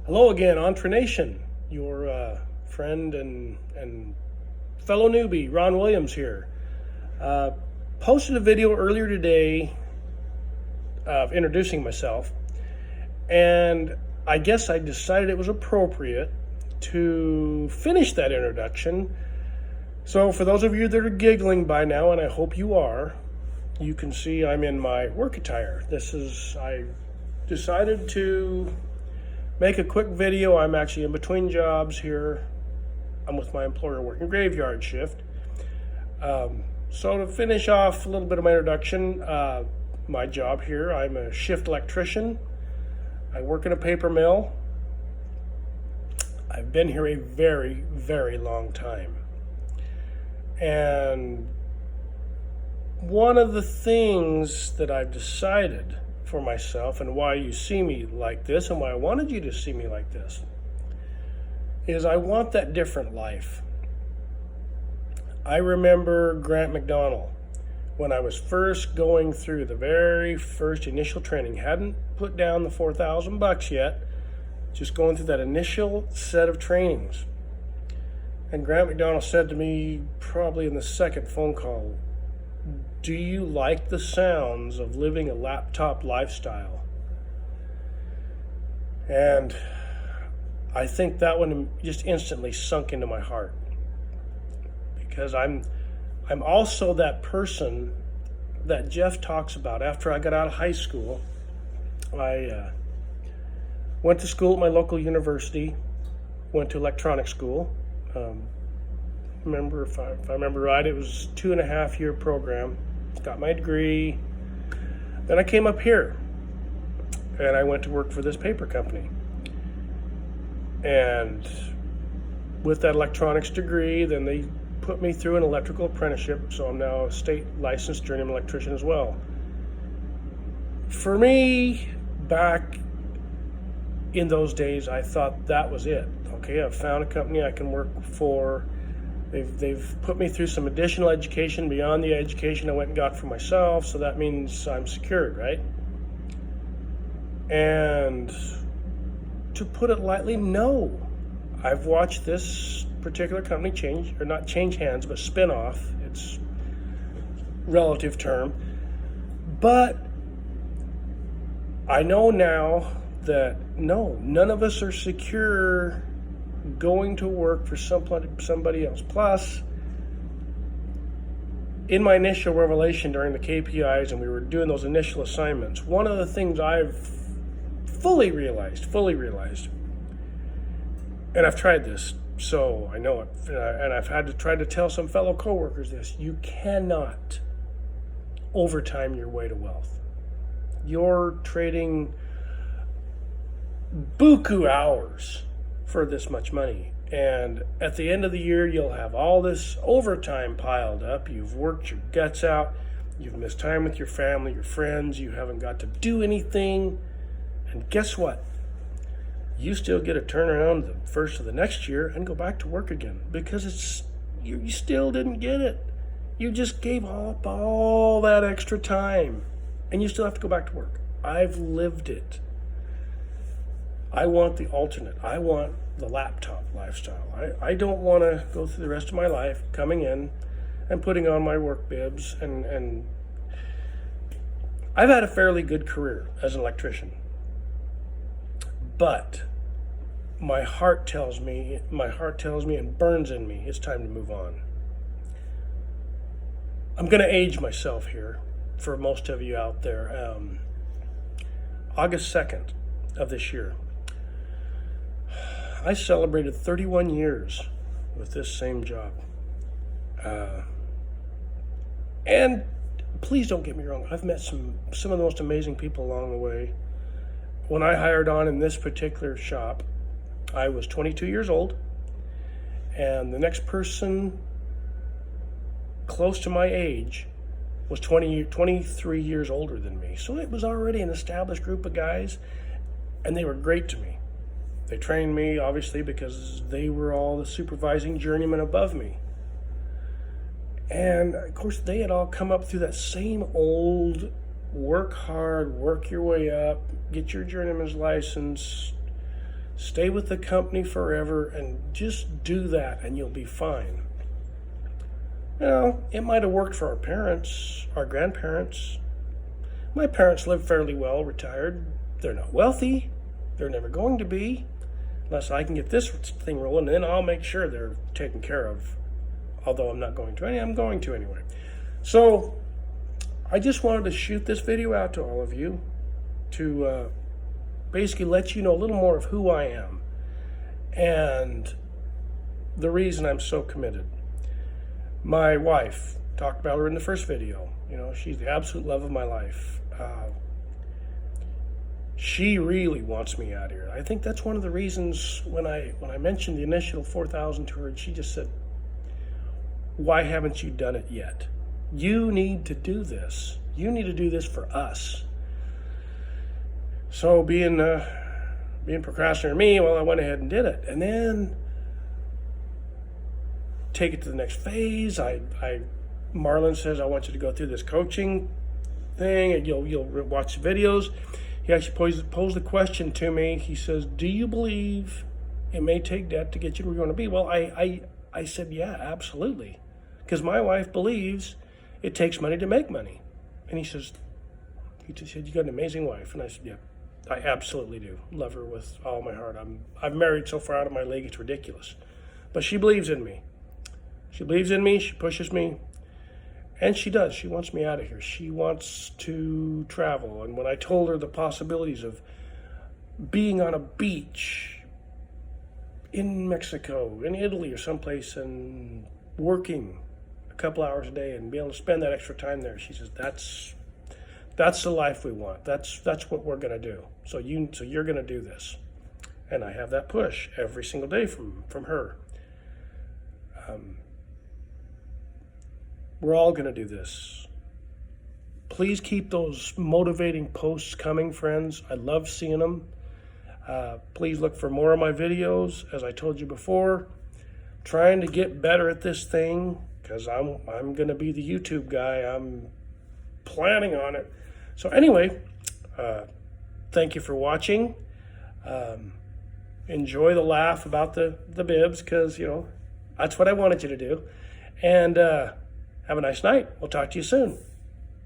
Hello again, Entre Nation. Your friend and fellow newbie, Ron Williams here. Uh, Posted a video earlier today of introducing myself, and I guess I decided it was appropriate to finish that introduction. So, for those of you that are giggling by now, and I hope you are, you can see I'm in my work attire. I decided to make a quick video. I'm actually in between jobs here. I'm with my employer working graveyard shift. So to finish off a little bit of my introduction, my job here, I'm a shift electrician. I work in a paper mill. I've been here a very, very long time. And one of the things that I've decided for myself, and why you see me like this, and why I wanted you to see me like this, is I want that different life. I remember Grant McDonald, when I was first going through the very first initial training, hadn't put down the $4,000 yet, just going through that initial set of trainings. And Grant McDonald said to me, probably in the second phone call, "Do you like the sounds of living a laptop lifestyle?" And I think that one just instantly sunk into my heart, because I'm also that person that Jeff talks about. After I got out of high school, I went to school at my local university, went to electronic school. If I remember right, it was a 2.5-year program. Got my degree. Then I came up here and I went to work for this paper company. And with that electronics degree, then they put me through an electrical apprenticeship, so I'm now a state licensed journeyman electrician as well. For me, back in those days, I thought that was it. Okay, I've found a company I can work for. They've put me through some additional education beyond the education I went and got for myself, so that means I'm secured, right? And to put it lightly, no. I've watched this particular company not change hands, but spin off. It's relative term. But I know now that no, none of us are secure going to work for somebody else. Plus, in my initial revelation during the KPIs, and we were doing those initial assignments, one of the things I've fully realized, and I've tried this, so I know it, and I've had to try to tell some fellow coworkers this: you cannot overtime your way to wealth. You're trading buku hours for this much money, and at the end of the year you'll have all this overtime piled up. You've worked your guts out, you've missed time with your family, your friends, you haven't got to do anything, and guess what? You still get a turnaround the first of the next year and go back to work again, because you still didn't get it. You just gave up all that extra time and you still have to go back to work. I've lived it. I want the alternate. I want the laptop lifestyle. I don't want to go through the rest of my life coming in and putting on my work bibs. And I've had a fairly good career as an electrician. But my heart tells me and burns in me, it's time to move on. I'm going to age myself here for most of you out there. August 2nd of this year, I celebrated 31 years with this same job. And please don't get me wrong, I've met some of the most amazing people along the way. When I hired on in this particular shop, I was 22 years old, and the next person close to my age was 23 years older than me. So it was already an established group of guys, and they were great to me. They trained me, obviously, because they were all the supervising journeymen above me. And, of course, they had all come up through that same old work hard, work your way up, get your journeyman's license, Stay with the company forever and just do that and you'll be fine. You know, it might have worked for our parents, our grandparents. My parents live fairly well, retired. They're not wealthy. They're never going to be, unless I can get this thing rolling, and then I'll make sure they're taken care of. Although I'm not going to. I'm going to anyway. So I just wanted to shoot this video out to all of you to basically let you know a little more of who I am and the reason I'm so committed. My wife, talked about her in the first video. You know, she's the absolute love of my life. She really wants me out here. I think that's one of the reasons when I mentioned the initial 4,000 to her, she just said, "Why haven't you done it yet? You need to do this. You need to do this for us." So being procrastinator me, well, I went ahead and did it, and then take it to the next phase. Marlon says, "I want you to go through this coaching thing, and you'll watch the videos." He actually posed a question to me. He says, "Do you believe it may take debt to get you where you want to be?" Well, I said, "Yeah, absolutely," because my wife believes it takes money to make money. And he just said, "You got an amazing wife." And I said, "Yeah, I absolutely do. Love her with all my heart. I'm married so far out of my league, it's ridiculous. But she believes in me. She believes in me. She pushes me. And she does. She wants me out of here. She wants to travel. And when I told her the possibilities of being on a beach in Mexico, in Italy, or someplace, and working a couple hours a day and be able to spend that extra time there, she says, that's the life we want. That's what we're going to do. So you're going to do this. And I have that push every single day from her. We're all going to do this. Please keep those motivating posts coming, friends. I love seeing them. Please look for more of my videos. As I told you before, trying to get better at this thing, because I'm going to be the YouTube guy. I'm planning on it. So anyway, thank you for watching. Enjoy the laugh about the bibs, because, you know, that's what I wanted you to do. And have a nice night. We'll talk to you soon.